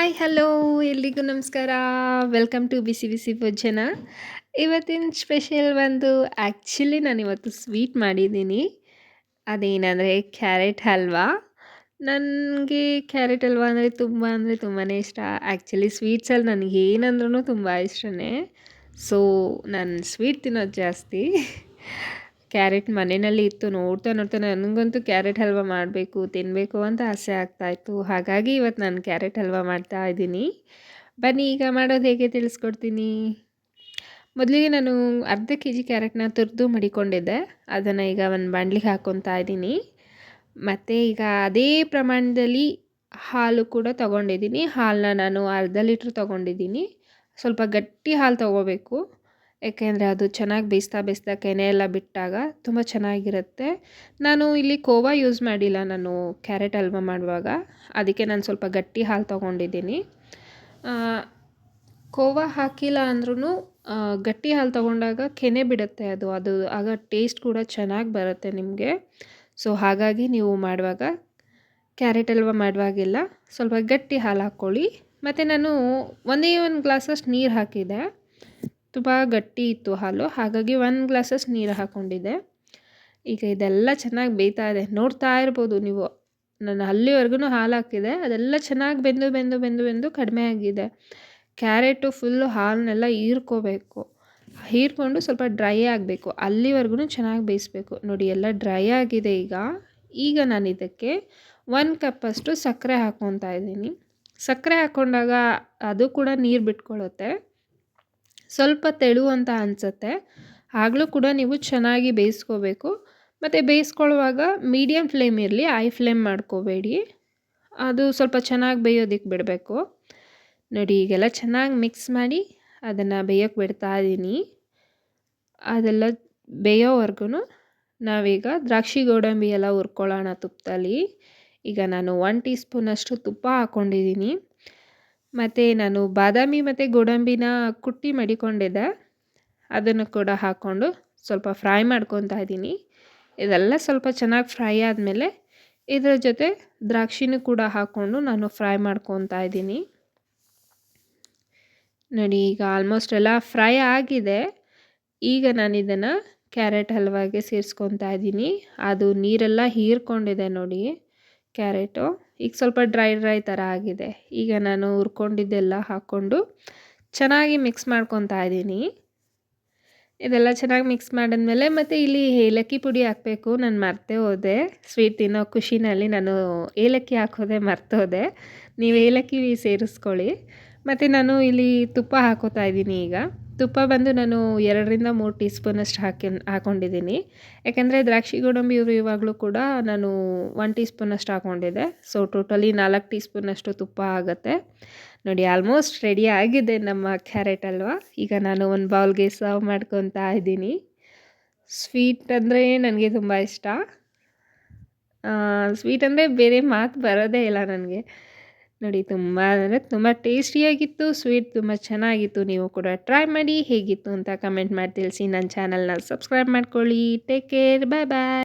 Hi hello ಎಲ್ರಿಗೂ ನಮಸ್ಕಾರ. Welcome to ಬಿಸಿ ಬಿಸಿ ಭೋಜನ. ಇವತ್ತಿನ ಸ್ಪೆಷಲ್ ಒಂದು ಆ್ಯಕ್ಚುಲಿ ನಾನಿವತ್ತು ಸ್ವೀಟ್ ಮಾಡಿದ್ದೀನಿ. ಅದೇನಂದರೆ ಕ್ಯಾರೆಟ್ ಹಲ್ವಾ. ನನಗೆ ಕ್ಯಾರೆಟ್ ಹಲ್ವಾ ಅಂದರೆ ತುಂಬಾ ಇಷ್ಟ. ಆ್ಯಕ್ಚುಲಿ ಸ್ವೀಟ್ಸಲ್ಲಿ ನನಗೆ ಏನಂದ್ರೂ ತುಂಬ ಇಷ್ಟನೇ. ಸೊ ನಾನು ಸ್ವೀಟ್ ತಿನ್ನೋದು ಜಾಸ್ತಿ. ಕ್ಯಾರೆಟ್ ಮನೆಯಲ್ಲಿ ಇತ್ತು. ನೋಡ್ತಾ ನೋಡ್ತಾ ನನಗಂತೂ ಕ್ಯಾರೆಟ್ ಹಲ್ವಾ ಮಾಡಬೇಕು ತಿನ್ನಬೇಕು ಅಂತ ಆಸೆ ಆಗ್ತಾಯಿತ್ತು. ಹಾಗಾಗಿ ಇವತ್ತು ನಾನು ಕ್ಯಾರೆಟ್ ಹಲ್ವಾ ಮಾಡ್ತಾ ಇದ್ದೀನಿ. ಬನ್ನಿ ಈಗ ಮಾಡೋದು ಹೇಗೆ ತಿಳಿಸ್ಕೊಡ್ತೀನಿ. ಮೊದಲಿಗೆ ನಾನು ಅರ್ಧ ಕೆ ಜಿ ಕ್ಯಾರೆಟ್ನ ತುರಿದು ಮಡಿಕೊಂಡಿದ್ದೆ. ಅದನ್ನು ಈಗ ಒಂದು ಬಾಣಲಿಗೆ ಹಾಕ್ಕೊತಾ ಇದ್ದೀನಿ. ಮತ್ತು ಈಗ ಅದೇ ಪ್ರಮಾಣದಲ್ಲಿ ಹಾಲು ಕೂಡ ತೊಗೊಂಡಿದ್ದೀನಿ. ಹಾಲನ್ನ ನಾನು ಅರ್ಧ ಲೀಟ್ರ್ ತೊಗೊಂಡಿದ್ದೀನಿ. ಸ್ವಲ್ಪ ಗಟ್ಟಿ ಹಾಲು ತೊಗೋಬೇಕು. ಏಕೆಂದರೆ ಅದು ಚೆನ್ನಾಗಿ ಬೇಯಿಸ್ತಾ ಕೆನೆ ಎಲ್ಲ ಬಿಟ್ಟಾಗ ತುಂಬ ಚೆನ್ನಾಗಿರುತ್ತೆ. ನಾನು ಇಲ್ಲಿ ಕೋವಾ ಯೂಸ್ ಮಾಡಿಲ್ಲ ನಾನು ಕ್ಯಾರೆಟ್ ಹಲ್ವಾ ಮಾಡುವಾಗ. ಅದಕ್ಕೆ ನಾನು ಸ್ವಲ್ಪ ಗಟ್ಟಿ ಹಾಲು ತೊಗೊಂಡಿದ್ದೀನಿ. ಕೋವಾ ಹಾಕಿಲ್ಲ ಅಂದ್ರೂ ಗಟ್ಟಿ ಹಾಲು ತೊಗೊಂಡಾಗ ಕೆನೆ ಬಿಡುತ್ತೆ ಅದು ಆಗ ಟೇಸ್ಟ್ ಕೂಡ ಚೆನ್ನಾಗಿ ಬರುತ್ತೆ ನಿಮಗೆ. ಸೊ ಹಾಗಾಗಿ ನೀವು ಮಾಡುವಾಗ ಕ್ಯಾರೆಟ್ ಹಲ್ವಾ ಮಾಡುವಾಗೆಲ್ಲ ಸ್ವಲ್ಪ ಗಟ್ಟಿ ಹಾಲು ಹಾಕ್ಕೊಳ್ಳಿ. ಮತ್ತು ನಾನು ಒಂದೇ ಒಂದು ಗ್ಲಾಸಷ್ಟು ನೀರು ಹಾಕಿದ್ದೆ. ತುಂಬ ಗಟ್ಟಿ ಇತ್ತು ಹಾಲು, ಹಾಗಾಗಿ 1 ಗ್ಲಾಸಷ್ಟು ನೀರು ಹಾಕ್ಕೊಂಡಿದ್ದೆ. ಈಗ ಇದೆಲ್ಲ ಚೆನ್ನಾಗಿ ಬೇಯ್ತಾ ಇದೆ. ನೋಡ್ತಾ ಇರ್ಬೋದು ನೀವು, ನಾನು ಅಲ್ಲಿವರೆಗೂ ಹಾಲು ಹಾಕಿದೆ. ಅದೆಲ್ಲ ಚೆನ್ನಾಗಿ ಬೆಂದು ಕಡಿಮೆ ಆಗಿದೆ. Carrot full ಹಾಲನ್ನೆಲ್ಲ ಹೀರ್ಕೋಬೇಕು. ಹೀರ್ಕೊಂಡು ಸ್ವಲ್ಪ ಡ್ರೈ ಆಗಬೇಕು. ಅಲ್ಲಿವರೆಗೂ ಚೆನ್ನಾಗಿ ಬೇಯಿಸ್ಬೇಕು. ನೋಡಿ ಎಲ್ಲ ಡ್ರೈ ಆಗಿದೆ ಈಗ ನಾನು ಇದಕ್ಕೆ 1 ಕಪ್ಪಷ್ಟು ಸಕ್ಕರೆ ಹಾಕ್ಕೊತಾ ಇದ್ದೀನಿ. ಸಕ್ಕರೆ ಹಾಕ್ಕೊಂಡಾಗ ಅದು ಕೂಡ ನೀರು ಬಿಟ್ಕೊಳ್ಳುತ್ತೆ. ಸ್ವಲ್ಪ ತೆಳು ಅಂತ ಅನಿಸುತ್ತೆ. ಆಗಲೂ ಕೂಡ ನೀವು ಚೆನ್ನಾಗಿ ಬೇಯಿಸ್ಕೋಬೇಕು. ಮತ್ತು ಬೇಯಿಸ್ಕೊಳ್ಳುವಾಗ ಮೀಡಿಯಮ್ ಫ್ಲೇಮ್ ಇರಲಿ, ಹೈ ಫ್ಲೇಮ್ ಮಾಡ್ಕೋಬೇಡಿ. ಅದು ಸ್ವಲ್ಪ ಚೆನ್ನಾಗಿ ಬೇಯೋದಕ್ಕೆ ಬಿಡಬೇಕು. ನೋಡಿ ಈಗೆಲ್ಲ ಚೆನ್ನಾಗಿ ಮಿಕ್ಸ್ ಮಾಡಿ ಅದನ್ನು ಬೇಯೋಕ್ಕೆ ಬಿಡ್ತಾ ಇದ್ದೀನಿ. ಅದೆಲ್ಲ ಬೇಯೋವರೆಗೂ ನಾವೀಗ ದ್ರಾಕ್ಷಿ ಗೋಡಂಬಿ ಎಲ್ಲ ಹುರ್ಕೊಳ್ಳೋಣ ತುಪ್ಪದಲ್ಲಿ. ಈಗ ನಾನು 1 ಟೀ ಸ್ಪೂನಷ್ಟು ತುಪ್ಪ ಹಾಕ್ಕೊಂಡಿದ್ದೀನಿ. ಮತ್ತು ನಾನು ಬಾದಾಮಿ ಮತ್ತು ಗೋಡಂಬಿನ ಕುಟ್ಟಿ ಮಡಿಕೊಂಡಿದ್ದೆ. ಅದನ್ನು ಕೂಡ ಹಾಕ್ಕೊಂಡು ಸ್ವಲ್ಪ ಫ್ರೈ ಮಾಡ್ಕೊತಾ ಇದ್ದೀನಿ. ಇದೆಲ್ಲ ಸ್ವಲ್ಪ ಚೆನ್ನಾಗಿ ಫ್ರೈ ಆದಮೇಲೆ ಇದರ ಜೊತೆ ದ್ರಾಕ್ಷಿನೂ ಕೂಡ ಹಾಕ್ಕೊಂಡು ನಾನು ಫ್ರೈ ಮಾಡ್ಕೊತಾ ಇದ್ದೀನಿ. ನೋಡಿ ಈಗ ಆಲ್ಮೋಸ್ಟ್ ಎಲ್ಲ ಫ್ರೈ ಆಗಿದೆ. ಈಗ ನಾನು ಇದನ್ನು ಕ್ಯಾರೆಟ್ ಹಲ್ವಾಗೆ ಸೇರಿಸ್ಕೊತಾ ಇದ್ದೀನಿ. ಅದು ನೀರೆಲ್ಲ ಹೀರ್ಕೊಂಡಿದೆ ನೋಡಿ ಕ್ಯಾರೆಟು. ಈಗ ಸ್ವಲ್ಪ ಡ್ರೈ ಥರ ಆಗಿದೆ. ಈಗ ನಾನು ಹುರ್ಕೊಂಡಿದ್ದೆಲ್ಲ ಹಾಕ್ಕೊಂಡು ಚೆನ್ನಾಗಿ ಮಿಕ್ಸ್ ಮಾಡ್ಕೊತಾ ಇದ್ದೀನಿ. ಇದೆಲ್ಲ ಚೆನ್ನಾಗಿ ಮಿಕ್ಸ್ ಮಾಡಿದ್ಮೇಲೆ ಮತ್ತು ಇಲ್ಲಿ ಏಲಕ್ಕಿ ಪುಡಿ ಹಾಕಬೇಕು. ನಾನು ಮರ್ತೇ ಹೋದೆ. ಸ್ವೀಟ್ ತಿನ್ನೋ ಖುಷಿನಲ್ಲಿ ನಾನು ಏಲಕ್ಕಿ ಹಾಕೋದೆ ಮರ್ತೋದೆ. ನೀವು ಏಲಕ್ಕಿ ಸೇರಿಸ್ಕೊಳ್ಳಿ. ಮತ್ತು ನಾನು ಇಲ್ಲಿ ತುಪ್ಪ ಹಾಕೋತಾ ಇದ್ದೀನಿ. ಈಗ ತುಪ್ಪ ಬಂದು ನಾನು 2-3 ಟೀ ಸ್ಪೂನಷ್ಟು ಹಾಕ್ಕೊಂಡಿದ್ದೀನಿ. ಯಾಕೆಂದರೆ ದ್ರಾಕ್ಷಿ ಗೋಡಂಬಿ ಇವಾಗಲೂ ಕೂಡ ನಾನು 1 ಟೀ ಸ್ಪೂನಷ್ಟು ಹಾಕ್ಕೊಂಡಿದ್ದೆ. ಸೊ ಟೋಟಲಿ 4 ಟೀ ಸ್ಪೂನಷ್ಟು ತುಪ್ಪ ಆಗುತ್ತೆ. ನೋಡಿ ಆಲ್ಮೋಸ್ಟ್ ರೆಡಿ ಆಗಿದೆ ನಮ್ಮ ಕ್ಯಾರೆಟ್ ಹಲ್ವಾ. ಈಗ ನಾನು ಒಂದು ಬೌಲ್ಗೆ ಸರ್ವ್ ಮಾಡ್ಕೊತಾ ಇದ್ದೀನಿ. ಸ್ವೀಟ್ ಅಂದರೆ ನನಗೆ ತುಂಬ ಇಷ್ಟ. ಸ್ವೀಟ್ ಅಂದರೆ ಬೇರೆ ಮಾತು ಬರೋದೇ ಇಲ್ಲ ನನಗೆ. ನೋಡಿ ತುಂಬ ಅಂದರೆ ತುಂಬ ಟೇಸ್ಟಿಯಾಗಿತ್ತು. ಸ್ವೀಟ್ ತುಂಬ ಚೆನ್ನಾಗಿತ್ತು. ನೀವು ಕೂಡ ಟ್ರೈ ಮಾಡಿ ಹೇಗಿತ್ತು ಅಂತ ಕಮೆಂಟ್ ಮಾಡಿ ತಿಳಿಸಿ. ನನ್ನ ಚಾನಲ್ನ ಸಬ್ಸ್ಕ್ರೈಬ್ ಮಾಡ್ಕೊಳ್ಳಿ. Take care. ಬಾಯ್ ಬಾಯ್.